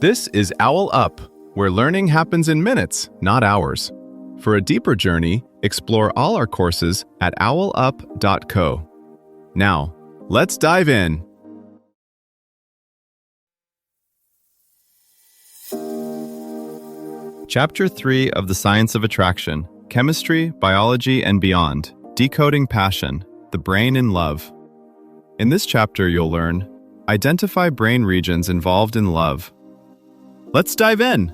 This is OwlUp, where learning happens in minutes, not hours. For a deeper journey, explore all our courses at owlup.co. Now, let's dive in. Chapter 3 of The Science of Attraction, Chemistry, Biology, and Beyond, Decoding Passion, the Brain in Love. In this chapter, you'll learn, identify brain regions involved in love. Let's dive in.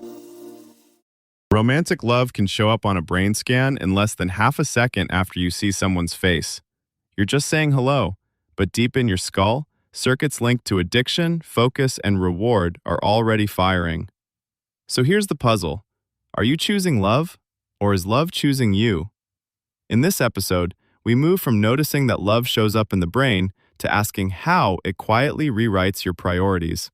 Romantic love can show up on a brain scan in less than half a second after you see someone's face. You're just saying hello, but deep in your skull, circuits linked to addiction, focus, and reward are already firing. So here's the puzzle. Are you choosing love, or is love choosing you? In this episode, we move from noticing that love shows up in the brain to asking how it quietly rewrites your priorities.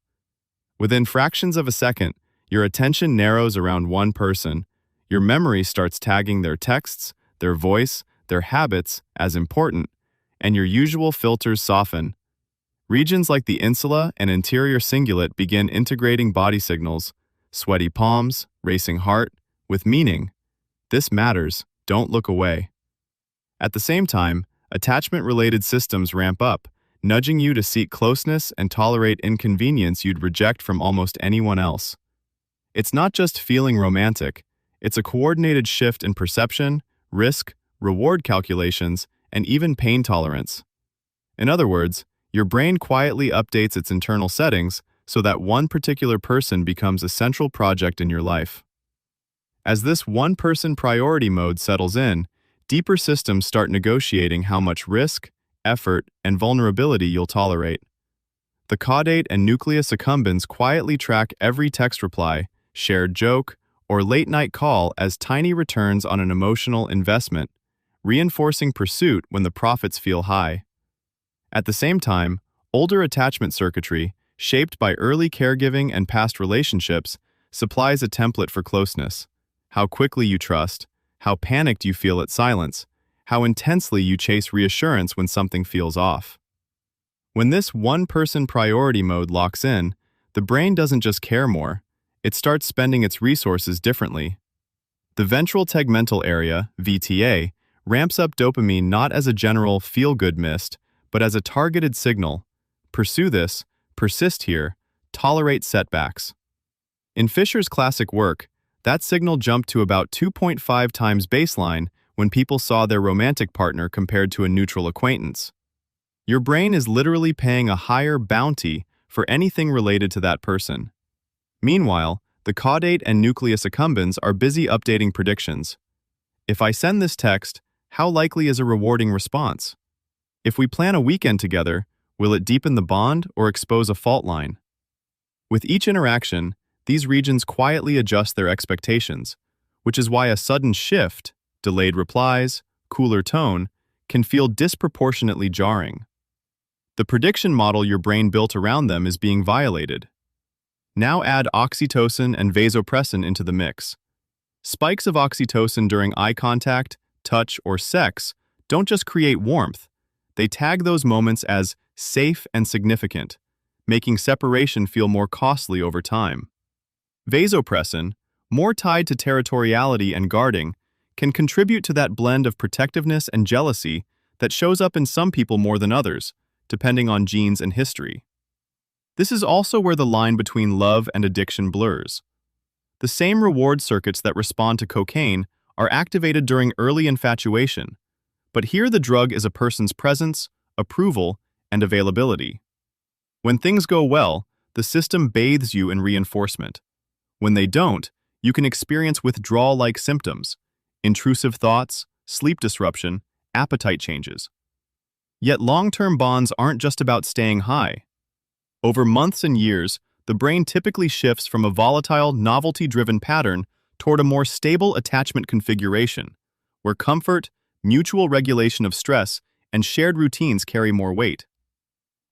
Within fractions of a second, your attention narrows around one person. Your memory starts tagging their texts, their voice, their habits as important, and your usual filters soften. Regions like the insula and anterior cingulate begin integrating body signals, sweaty palms, racing heart, with meaning. This matters, don't look away. At the same time, attachment-related systems ramp up, nudging you to seek closeness and tolerate inconvenience you'd reject from almost anyone else. It's not just feeling romantic, it's a coordinated shift in perception, risk, reward calculations, and even pain tolerance. In other words, your brain quietly updates its internal settings so that one particular person becomes a central project in your life. As this one-person priority mode settles in, deeper systems start negotiating how much risk, effort, and vulnerability you'll tolerate. The caudate and nucleus accumbens quietly track every text reply, shared joke, or late-night call as tiny returns on an emotional investment, reinforcing pursuit when the profits feel high. At the same time, older attachment circuitry, shaped by early caregiving and past relationships, supplies a template for closeness. How quickly you trust, how panicked you feel at silence, how intensely you chase reassurance when something feels off. When this one-person priority mode locks in, the brain doesn't just care more, it starts spending its resources differently. The ventral tegmental area, VTA, ramps up dopamine not as a general feel-good mist, but as a targeted signal. Pursue this, persist here, tolerate setbacks. In Fisher's classic work, that signal jumped to about 2.5 times baseline when people saw their romantic partner compared to a neutral acquaintance. Your brain is literally paying a higher bounty for anything related to that person. Meanwhile, the caudate and nucleus accumbens are busy updating predictions. If I send this text, how likely is a rewarding response? If we plan a weekend together, will it deepen the bond or expose a fault line? With each interaction, these regions quietly adjust their expectations, which is why a sudden shift, delayed replies, cooler tone, can feel disproportionately jarring. The prediction model your brain built around them is being violated. Now add oxytocin and vasopressin into the mix. Spikes of oxytocin during eye contact, touch, or sex don't just create warmth, they tag those moments as safe and significant, making separation feel more costly over time. Vasopressin, more tied to territoriality and guarding, can contribute to that blend of protectiveness and jealousy that shows up in some people more than others, depending on genes and history. This is also where the line between love and addiction blurs. The same reward circuits that respond to cocaine are activated during early infatuation, but here the drug is a person's presence, approval, and availability. When things go well, the system bathes you in reinforcement. When they don't, you can experience withdrawal-like symptoms, intrusive thoughts, sleep disruption, appetite changes. Yet long-term bonds aren't just about staying high. Over months and years, the brain typically shifts from a volatile, novelty-driven pattern toward a more stable attachment configuration, where comfort, mutual regulation of stress, and shared routines carry more weight.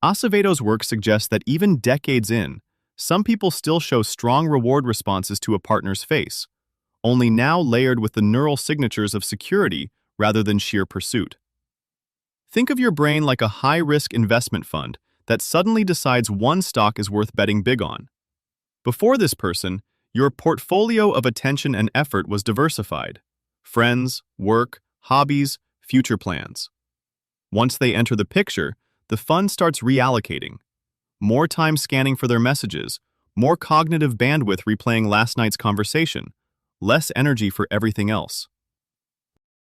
Aceveto's work suggests that even decades in, some people still show strong reward responses to a partner's face, only now layered with the neural signatures of security rather than sheer pursuit. Think of your brain like a high-risk investment fund that suddenly decides one stock is worth betting big on. Before this person, your portfolio of attention and effort was diversified. Friends, work, hobbies, future plans. Once they enter the picture, the fund starts reallocating. More time scanning for their messages, more cognitive bandwidth replaying last night's conversation, less energy for everything else.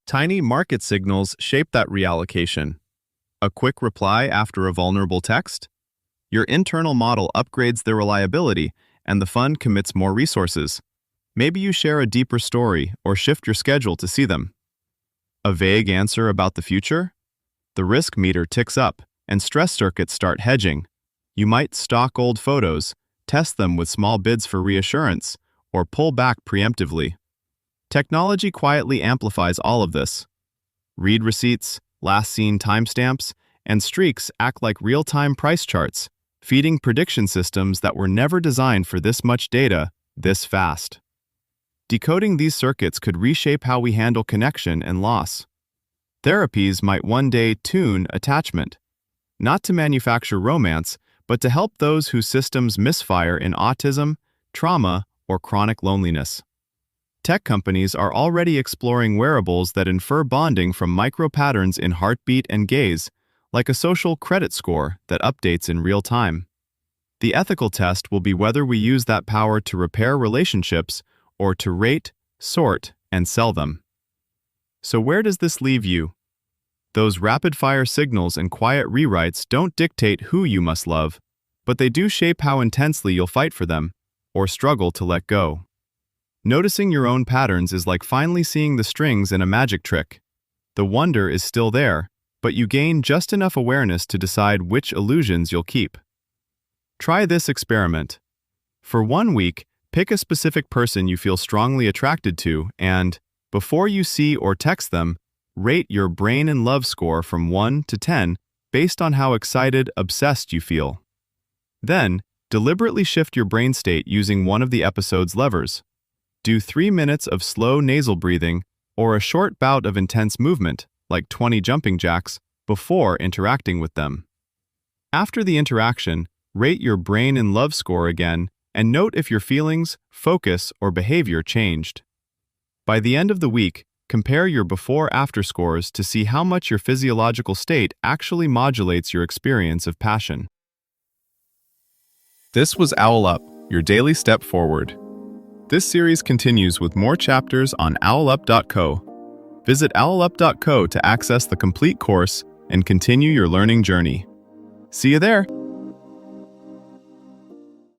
Tiny market signals shape that reallocation. A quick reply after a vulnerable text? Your internal model upgrades their reliability and the fund commits more resources. Maybe you share a deeper story or shift your schedule to see them. A vague answer about the future? The risk meter ticks up and stress circuits start hedging. You might stock old photos, test them with small bids for reassurance, or pull back preemptively. Technology quietly amplifies all of this. Read receipts, last seen timestamps, and streaks act like real-time price charts, feeding prediction systems that were never designed for this much data, this fast. Decoding these circuits could reshape how we handle connection and loss. Therapies might one day tune attachment, not to manufacture romance, but to help those whose systems misfire in autism, trauma, or chronic loneliness. Tech companies are already exploring wearables that infer bonding from micro-patterns in heartbeat and gaze, like a social credit score that updates in real time. The ethical test will be whether we use that power to repair relationships or to rate, sort, and sell them. So where does this leave you? Those rapid-fire signals and quiet rewrites don't dictate who you must love, but they do shape how intensely you'll fight for them, or struggle to let go. Noticing your own patterns is like finally seeing the strings in a magic trick. The wonder is still there, but you gain just enough awareness to decide which illusions you'll keep. Try this experiment. For 1 week, pick a specific person you feel strongly attracted to and, before you see or text them, rate your brain and love score from 1 to 10 based on how excited, obsessed you feel. Then, deliberately shift your brain state using one of the episode's levers. Do 3 minutes of slow nasal breathing or a short bout of intense movement, like 20 jumping jacks, before interacting with them. After the interaction, rate your brain and love score again and note if your feelings, focus, or behavior changed. By the end of the week, compare your before-after scores to see how much your physiological state actually modulates your experience of passion. This was OwlUp, your daily step forward. This series continues with more chapters on OwlUp.co. Visit OwlUp.co to access the complete course and continue your learning journey. See you there!